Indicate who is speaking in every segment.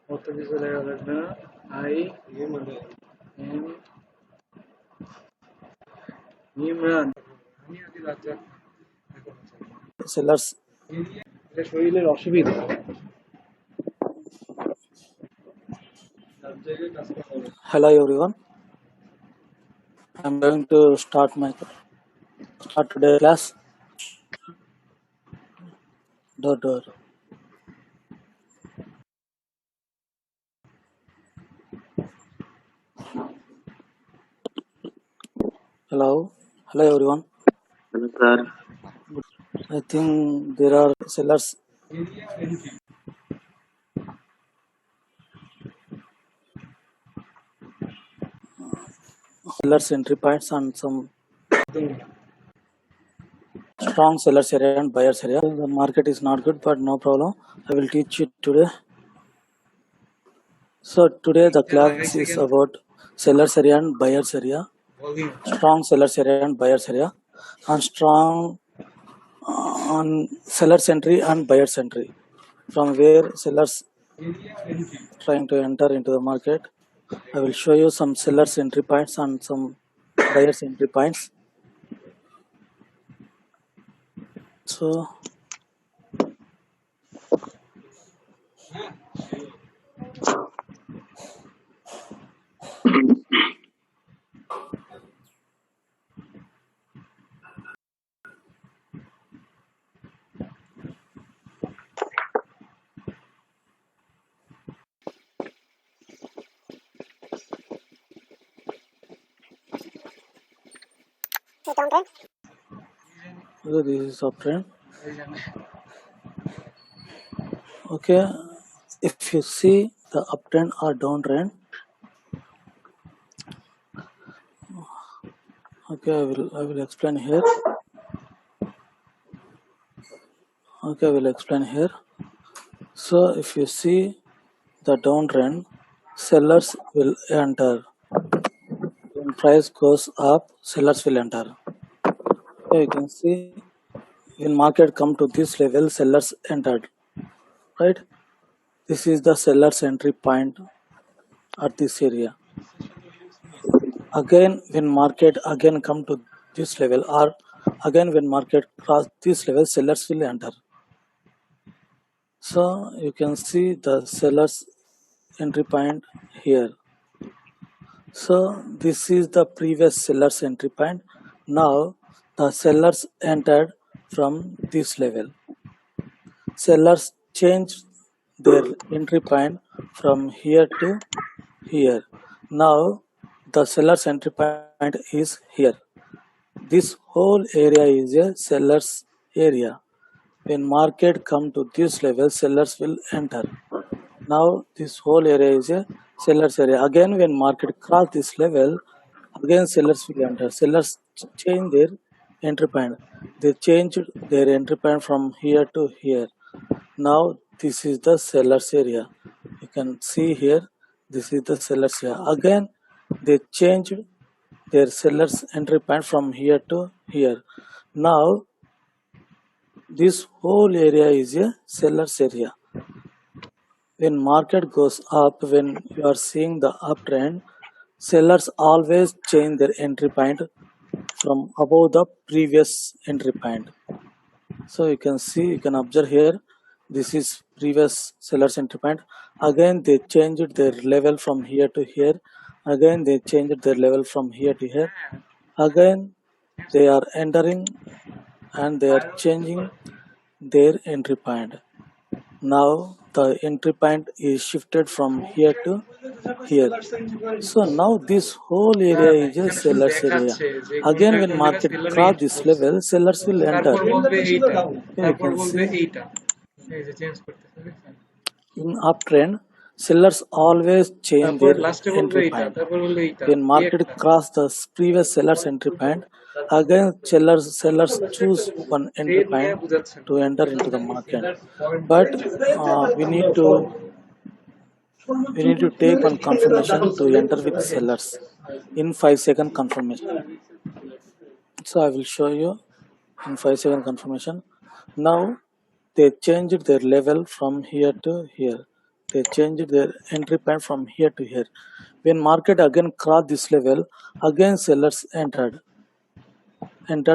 Speaker 1: কত কিছু লেখা লাগবে না আই এম ইমরান সেলার্স শরীরের অসুবিধা Hello everyone, I'm going to start today class. Door. Hello everyone.
Speaker 2: Hello, sir.
Speaker 1: I think there are sellers. Sellers entry points and some strong sellers area and buyers area. The market is not good, but no problem. I will teach you today. So today the class is about sellers area and buyers area. Strong sellers area and buyers area, and strong on sellers entry and buyers entry, from where sellers trying to enter into the market. I will show you some sellers entry points and some buyers entry points. So this is uptrend. Okay, if you see the uptrend or downtrend, okay, I will explain here. Okay, I will explain here. So if you see the downtrend, sellers will enter. When price goes up, sellers will enter. Okay, you can see when market come to this level, sellers entered, right? This is the sellers entry point at this area. Again, when market again come to this level, or again when market cross this level, sellers will enter. So you can see the sellers entry point here. So this is the previous sellers entry point. Now the sellers entered from this level. Sellers changed their entry point from here to here. Now the seller's entry point is here. This whole area is a seller's area. When market come to this level, sellers will enter. Now this whole area is a seller's area. Again, when market cross this level, again sellers will enter. Sellers change their entry point. They changed their entry point from here to here. Now this is the seller's area. You can see here, this is the seller's area. Again, they changed their seller's entry point from here to here. Now this whole area is a seller's area. When market goes up, when you are seeing the uptrend, sellers always change their entry point from above the previous entry point. So you can see, you can observe here, this is previous seller's entry point. Again they changed their level from here to here. Again they changed their level from here to here. Again they are entering and they are changing their entry point. Now the entry point is shifted from here to here. So now this whole area is a seller's area. Again when market cross this level, sellers will enter. Here you can see, in uptrend, sellers always change their entry point. When market cross the previous seller's entry point, again sellers choose one entry point to enter into the market. But we need to take one confirmation to enter with sellers in 5-second confirmation. So I will show you in 5-second confirmation. Now they changed their level from here to here. They changed their entry point from here to here. When market again crossed this level, again sellers entered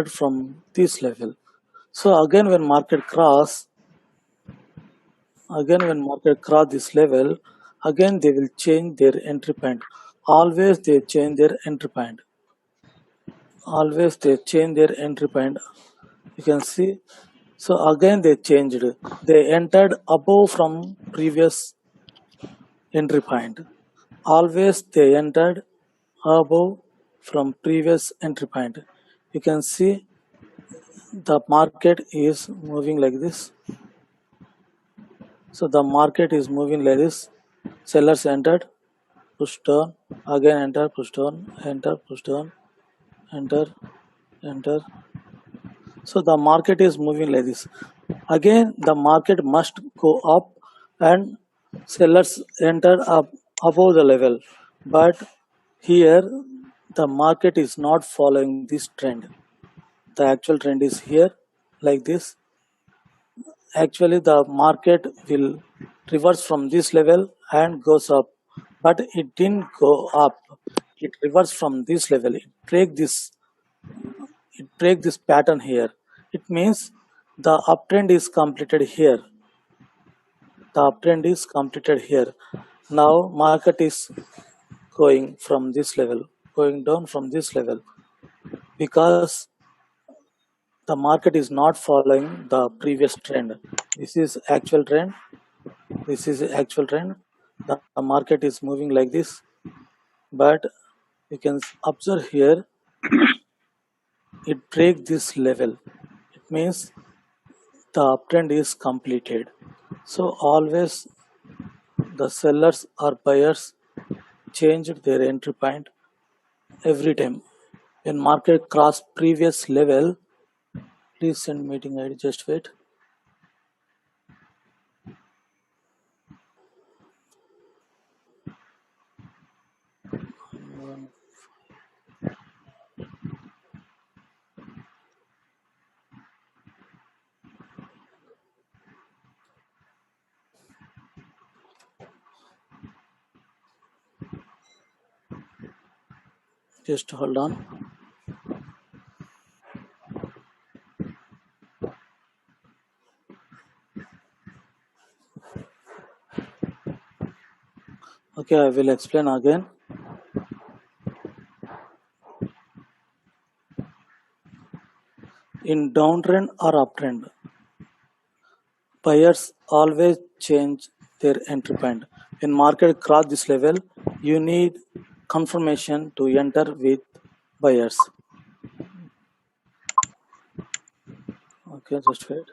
Speaker 1: from this level. So again when market cross this level, again they will change their entry point. Always they change their entry point. You can see. So again they changed. They entered above from previous entry point. Always they entered above from previous entry point. You can see the market is moving like this. So the market is moving like this. Sellers entered, push down, again enter, push down, enter, push down, enter, enter. So the market is moving like this. Again the market must go up and sellers enter up above the level. But here the market is not following this trend. The actual trend is here like this. Actually the market will reverse from this level and goes up, but it didn't go up. It reversed from this level. It break this pattern here. It means the uptrend is completed here. Now market is going from this level, going down from this level, because the market is not following the previous trend. This is actual trend. The market is moving like this, but you can observe here, it break this level. It means the uptrend is completed. So always the sellers or buyers changed their entry point every time. When market cross previous level, please send meeting ID. Just wait. Just hold on. Okay, I will explain again. In downtrend or uptrend, buyers always change their entry point. When market cross this level, you need confirmation to enter with buyers. Okay, just wait.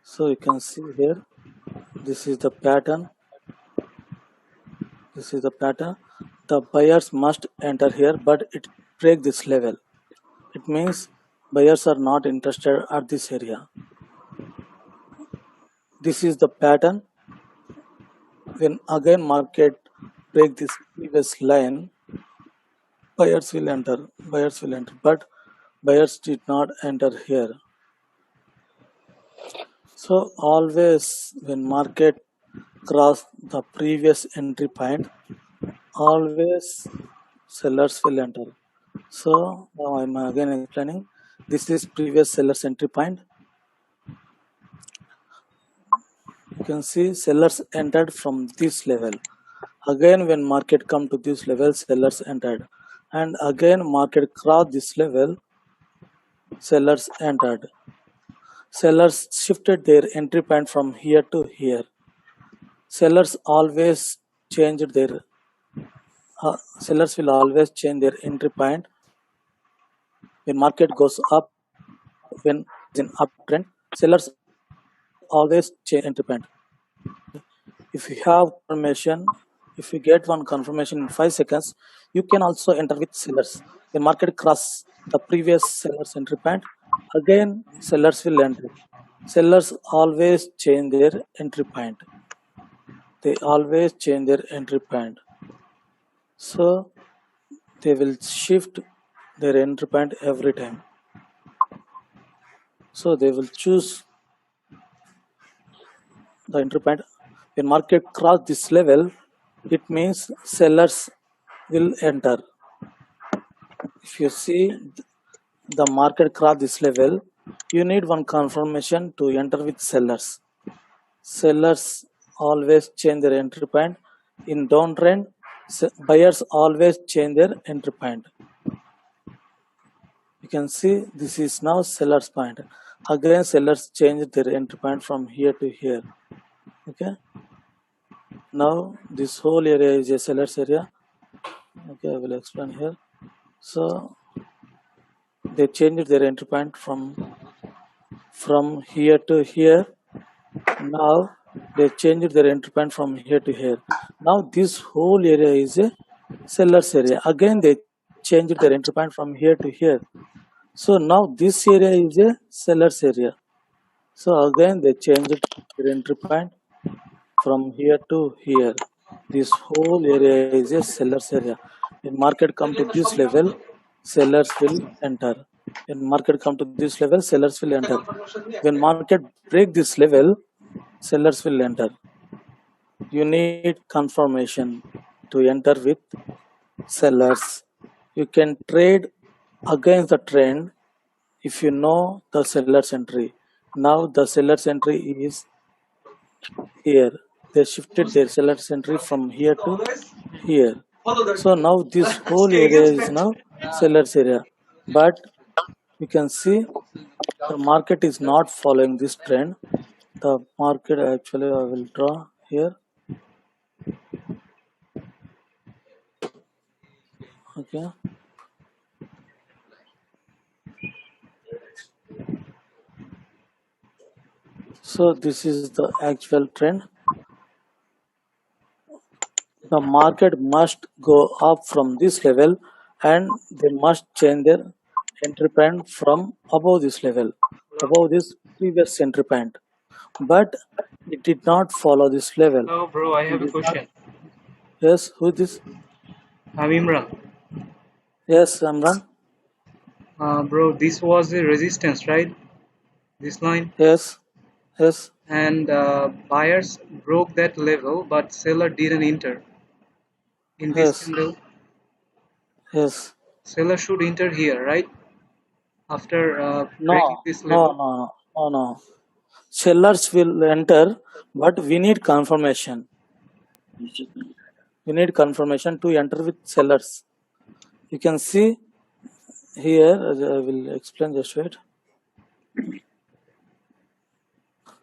Speaker 1: So you can see here, this is the pattern. The buyers must enter here, but it break this level. It means buyers are not interested at this area. This is the pattern. When again market break this previous line, buyers will enter, but buyers did not enter here. So always when market cross the previous entry point, always sellers will enter. So now I'm again explaining. This is previous seller's entry point. You can see sellers entered from this level. Again, when market come to this level, sellers entered. And again, market crossed this level, sellers entered. Sellers shifted their entry point from here to here. Sellers always changed their sellers will always change their entry point when market goes up. When it's in uptrend, sellers always change entry point. If you have confirmation, if you get one confirmation in 5 seconds, you can also enter with sellers. When market cross the previous seller's entry point, again sellers will enter. Sellers always change their entry point. They always change their entry point. So they will shift their entry point every time. So they will choose the entry point. When market cross this level, it means sellers will enter. If you see the market cross this level, you need one confirmation to enter with sellers. Sellers always change their entry point. In downtrend, buyers always change their entry point. You can see this is now seller's point. Again, sellers change their entry point from here to here. Okay. Now this whole area is a seller's area. Okay, I will explain here. So they changed their entry point from here to here. Now they changed their entry point from here to here. Now this whole area is a seller's area. Again they changed their entry point from here to here. So now this area is a seller's area. So again they changed their entry point from here to here. This whole area is a seller's area. When market come to this level, sellers will enter. When market come to this level, sellers will enter. When market break this level, sellers will enter. You need confirmation to enter with sellers. You can trade against the trend if you know the seller's entry. Now the seller's entry is here. They shifted their seller's entry from here to here. So now this whole area is now seller's area. But you can see the market is not following this trend. The market, actually I will draw here. Okay. So this is the actual trend. The market must go up from this level and they must change their entry point from above this level, above this previous entry point. But it did not follow this level.
Speaker 2: Hello, bro. I have a question.
Speaker 1: Yes, who is this?
Speaker 2: I'm Imran.
Speaker 1: Yes, Amran.
Speaker 2: Bro, this was the resistance, right? This line.
Speaker 1: Yes, yes,
Speaker 2: And buyers broke that level, but seller didn't enter in this
Speaker 1: yes,
Speaker 2: candle.
Speaker 1: yes.
Speaker 2: Seller should enter here, right? After breaking
Speaker 1: No,
Speaker 2: this
Speaker 1: no,
Speaker 2: level.
Speaker 1: no, no, no, no. Sellers will enter, but we need confirmation. We need confirmation to enter with sellers. You can see here, I will explain, just wait.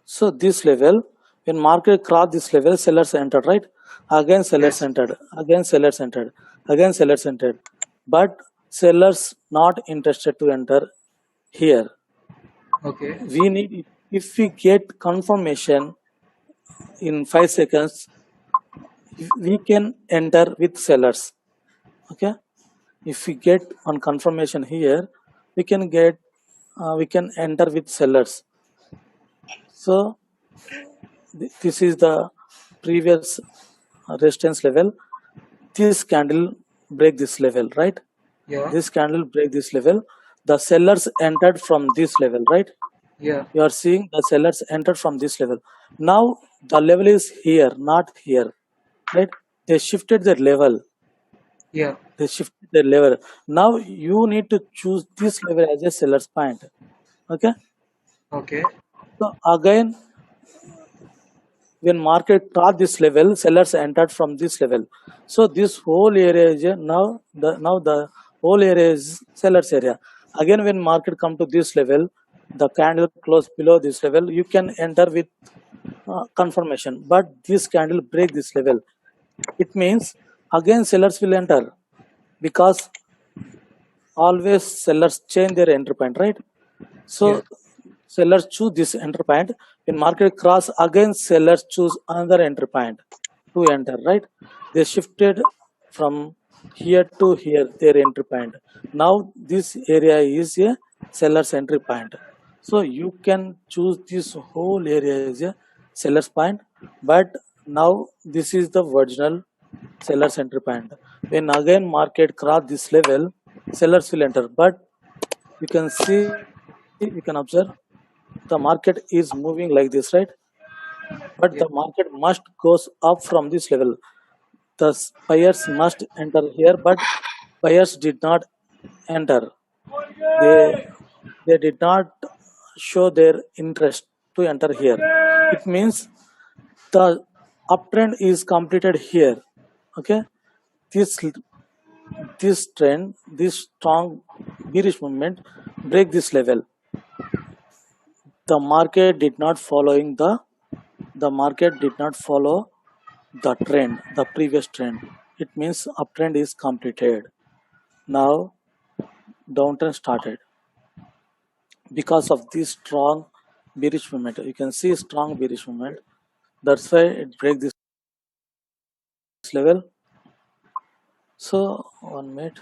Speaker 1: So this level, when market crossed this level, sellers entered, right? Again sellers
Speaker 2: Yes.
Speaker 1: entered, again sellers entered, again sellers entered. But sellers not interested to enter here.
Speaker 2: Okay.
Speaker 1: We need, if we get confirmation in 5 seconds, we can enter with sellers. Okay. If we get on confirmation here, we can enter with sellers. So this is the previous resistance level. This candle break this level, right?
Speaker 2: Yeah.
Speaker 1: This candle break this level. The sellers entered from this level, right?
Speaker 2: Yeah.
Speaker 1: You are seeing the sellers entered from this level. Now the level is here, not here, right? They shifted their level.
Speaker 2: Yeah.
Speaker 1: They shifted their level. Now you need to choose this level as a seller's point. Okay.
Speaker 2: Okay.
Speaker 1: So again, when market crossed this level, sellers entered from this level. So this whole area is now the whole area is sellers area. Again, when market come to this level, the candle close below this level, you can enter with confirmation. But this candle break this level. It means again sellers will enter because always sellers change their entry point, right?
Speaker 2: Yeah.
Speaker 1: So sellers choose this entry point. When market cross again, sellers choose another entry point to enter, right? They shifted from here to here their entry point. Now this area is a seller's entry point. So you can choose this whole area as a seller's point, but now this is the original seller's entry point. When again market cross this level, sellers will enter. But you can see, you can observe the market is moving like this, right? But
Speaker 2: Yeah.
Speaker 1: the market must goes up from this level. Thus, buyers must enter here, but buyers did not enter. They they did not show their interest to enter here. It means the uptrend is completed here. Okay, this this trend, this strong bearish movement break this level. The market did not following the market did not follow the trend, the previous trend. It means uptrend is completed. Now downtrend started because of this strong bearish movement. You can see strong bearish movement. That's why it break this level. So 1 minute.